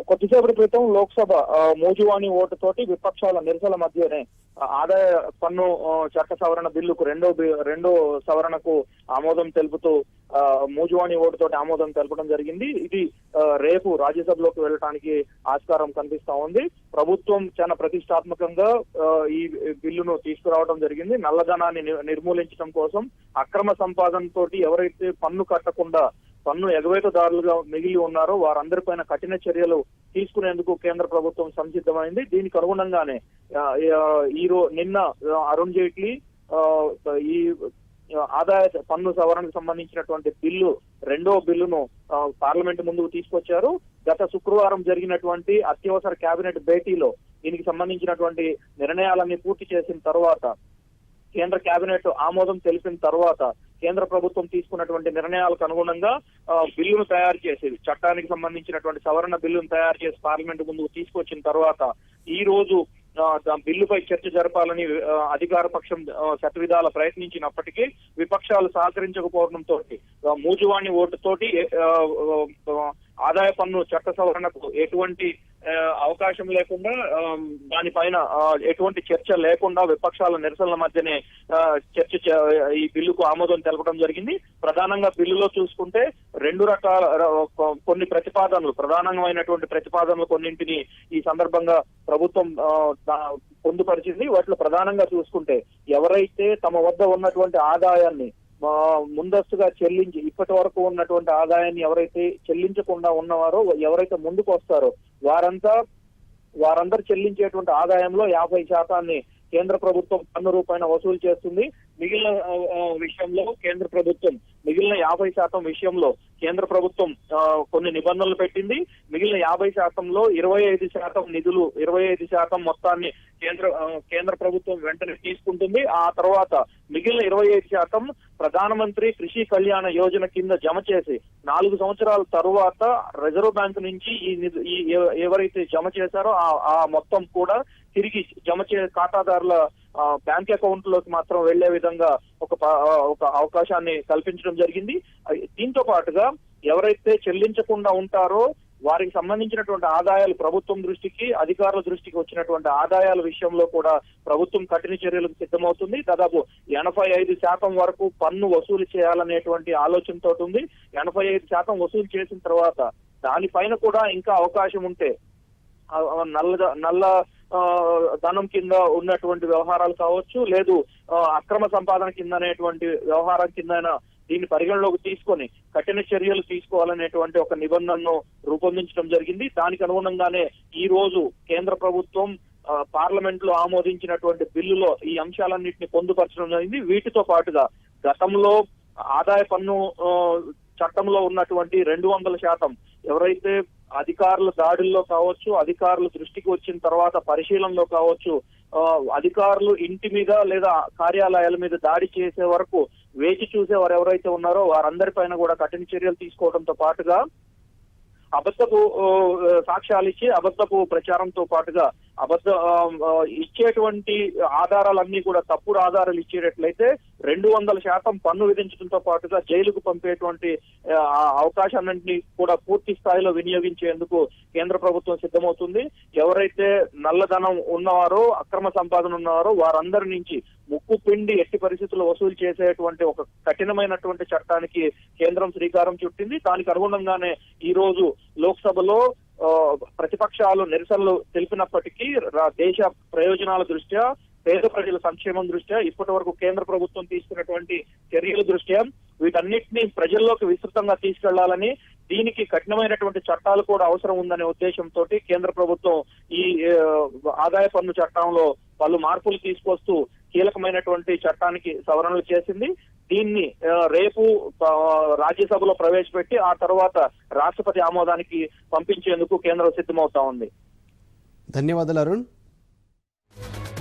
కొద్దిసేపటి క్రితం లోక్సభ మూజువాణి ఓటు తోటి విపక్షాల నిరసనల మధ్యనే ఆదాయ పన్ను చట్ట సవరణ బిల్లుకు రెండో సవరణకు ఆమోదం తెలుపుతూ మూజువాణి ఓటుతోటి ఆమోదం తెలపడం జరిగింది. ఇది రేపు రాజ్యసభలోకి వెళ్ళడానికి ఆస్కారం కనిపిస్తా ఉంది. ప్రభుత్వం చాలా ప్రతిష్టాత్మకంగా ఈ బిల్లును తీసుకురావడం జరిగింది. నల్లధనాన్ని నిర్మూలించడం కోసం అక్రమ సంపాదన తోటి ఎవరైతే పన్ను కట్టకుండా పన్ను ఎగవేతదారులుగా మిగిలి ఉన్నారో వారందరిపైన కఠిన చర్యలు తీసుకునేందుకు కేంద్ర ప్రభుత్వం సంసిద్ధమైంది. దీనికి అనుగుణంగానే నిన్న అరుణ్ జైట్లీ ఈ ఆదాయ పన్ను సవరణకు సంబంధించినటువంటి రెండో బిల్లును పార్లమెంట్ ముందుకు తీసుకొచ్చారు. గత శుక్రవారం జరిగినటువంటి అత్యవసర కేబినెట్ భేటీలో దీనికి సంబంధించినటువంటి నిర్ణయాలన్నీ పూర్తి చేసిన తర్వాత, కేంద్ర కేబినెట్ ఆమోదం తెలిపిన తర్వాత కేంద్ర ప్రభుత్వం తీసుకున్నటువంటి నిర్ణయాలకు అనుగుణంగా బిల్లును తయారు చేసి, చట్టానికి సంబంధించినటువంటి సవరణ బిల్లును తయారు చేసి పార్లమెంట్ ముందుకు తీసుకొచ్చిన తర్వాత ఈ రోజు బిల్లుపై చర్చ జరపాలని అధికార పక్షం శతవిధాల ప్రయత్నించినప్పటికీ విపక్షాలు సహకరించకపోవడంతో మూజువాణి ఓటుతోటి ఆదాయ పన్ను చట్ట సవరణకు ఎటువంటి అవకాశం లేకుండా, దానిపైన ఎటువంటి చర్చ లేకుండా విపక్షాల నిరసనల మధ్యనే ఈ బిల్లుకు ఆమోదం తెలపడం జరిగింది. ప్రధానంగా బిల్లులో చూసుకుంటే రెండు రకాల కొన్ని ప్రతిపాదనలు, ప్రధానమైనటువంటి ప్రతిపాదనలు కొన్నింటిని ఈ సందర్భంగా ప్రభుత్వం పొందుపరిచింది. వాటిలో ప్రధానంగా చూసుకుంటే ఎవరైతే తమ వద్ద ఉన్నటువంటి ఆదాయాన్ని ముందస్తుగా చెల్లించి ఇప్పటి వరకు ఉన్నటువంటి ఆదాయాన్ని ఎవరైతే చెల్లించకుండా ఉన్నవారో, ఎవరైతే ముందుకు వస్తారో వారందరూ చెల్లించేటువంటి ఆదాయంలో 50% కేంద్ర ప్రభుత్వం పన్ను రూపాయన వసూలు చేస్తుంది. మిగిలిన విషయంలో మిగిలిన 50% విషయంలో కేంద్ర ప్రభుత్వం కొన్ని నిబంధనలు పెట్టింది. మిగిలిన 50%లో 25% నిధులు, 25% మొత్తాన్ని కేంద్ర ప్రభుత్వం వెంటనే తీసుకుంటుంది. ఆ తర్వాత మిగిలిన 25% ప్రధానమంత్రి కృషి కళ్యాణ యోజన కింద జమ చేసి 4 సంవత్సరాల తరువాత రిజర్వ్ బ్యాంక్ నుంచి ఎవరైతే జమ చేశారో ఆ మొత్తం కూడా తిరిగి ఖాతాదారుల బ్యాంక్ అకౌంట్ లోకి మాత్రం వెళ్లే విధంగా ఒక అవకాశాన్ని కల్పించడం జరిగింది. దీంతో పాటుగా ఎవరైతే చెల్లించకుండా ఉంటారో వారికి సంబంధించినటువంటి ఆదాయాలు ప్రభుత్వం దృష్టికి, అధికారుల దృష్టికి వచ్చినటువంటి ఆదాయాల విషయంలో కూడా ప్రభుత్వం కఠిన చర్యలకు సిద్ధమవుతుంది. దాదాపు 85% వరకు పన్ను వసూలు చేయాలనేటువంటి ఆలోచనతో ఉంది. 85% వసూలు చేసిన తర్వాత దానిపైన కూడా ఇంకా అవకాశం ఉంటే నల్ల ధనం కింద ఉన్నటువంటి వ్యవహారాలు కావచ్చు, లేదు అక్రమ సంపాదన కింద అనేటువంటి వ్యవహారం కింద దీన్ని పరిగణలోకి తీసుకొని కఠిన చర్యలు తీసుకోవాలనేటువంటి ఒక నిబంధనను రూపొందించడం జరిగింది. దానికి అనుగుణంగానే ఈ రోజు కేంద్ర ప్రభుత్వం పార్లమెంట్ లో ఆమోదించినటువంటి బిల్లులో ఈ అంశాలన్నింటినీ పొందుపరచడం జరిగింది. వీటితో పాటుగా గతంలో ఆదాయ పన్ను చట్టంలో ఉన్నటువంటి 200% ఎవరైతే అధికారుల దాడుల్లో కావచ్చు, అధికారుల దృష్టికి వచ్చిన తర్వాత పరిశీలనలో కావచ్చు, అధికారులు ఇంటి మీద లేదా కార్యాలయాల మీద దాడి చేసే వరకు వేచి చూసేవారు ఎవరైతే ఉన్నారో వారందరిపైన కూడా కఠిన చర్యలు తీసుకోవడంతో పాటుగా అబద్ధపు సాక్ష్యాలు ఇచ్చి అబద్ధపు ప్రచారంతో పాటుగా ఇచ్చేటువంటి ఆధారాలన్నీ కూడా తప్పుడు ఆధారాలు ఇచ్చేటట్లయితే 200% పన్ను విధించడంతో పాటుగా జైలుకు పంపేటువంటి అవకాశాలన్నింటినీ కూడా పూర్తి స్థాయిలో వినియోగించేందుకు కేంద్ర ప్రభుత్వం సిద్ధమవుతుంది. ఎవరైతే నల్లధనం ఉన్నవారో, అక్రమ సంపాదన ఉన్నవారో వారందరి నుంచి ముక్కు పిండి ఎట్టి పరిస్థితుల్లో వసూలు చేసేటువంటి ఒక కఠినమైనటువంటి చట్టానికి కేంద్రం శ్రీకారం చుట్టింది. దానికి అనుగుణంగానే ఈ రోజు లోక్సభలో ప్రతిపక్షాలు నిరసనలు తెలిపినప్పటికీ దేశ ప్రయోజనాల దృష్ట్యా, పేద ప్రజల సంక్షేమం దృష్ట్యా, ఇప్పటి వరకు కేంద్ర ప్రభుత్వం తీసుకున్నటువంటి చర్యల దృష్ట్యా వీటన్నిటినీ ప్రజల్లోకి విస్తృతంగా తీసుకెళ్లాలని, దీనికి కఠినమైనటువంటి చట్టాలు కూడా అవసరం ఉందనే ఉద్దేశంతో కేంద్ర ప్రభుత్వం ఈ ఆదాయ పన్ను చట్టంలో పలు మార్పులు తీసుకొస్తూ కీలకమైనటువంటి చట్టానికి సవరణలు చేసింది. దీన్ని రేపు రాజ్యసభలో ప్రవేశపెట్టి ఆ తర్వాత రాష్ట్రపతి ఆమోదానికి పంపించేందుకు కేంద్రం సిద్ధమవుతా ఉంది. ధన్యవాదాలు అరుణ్.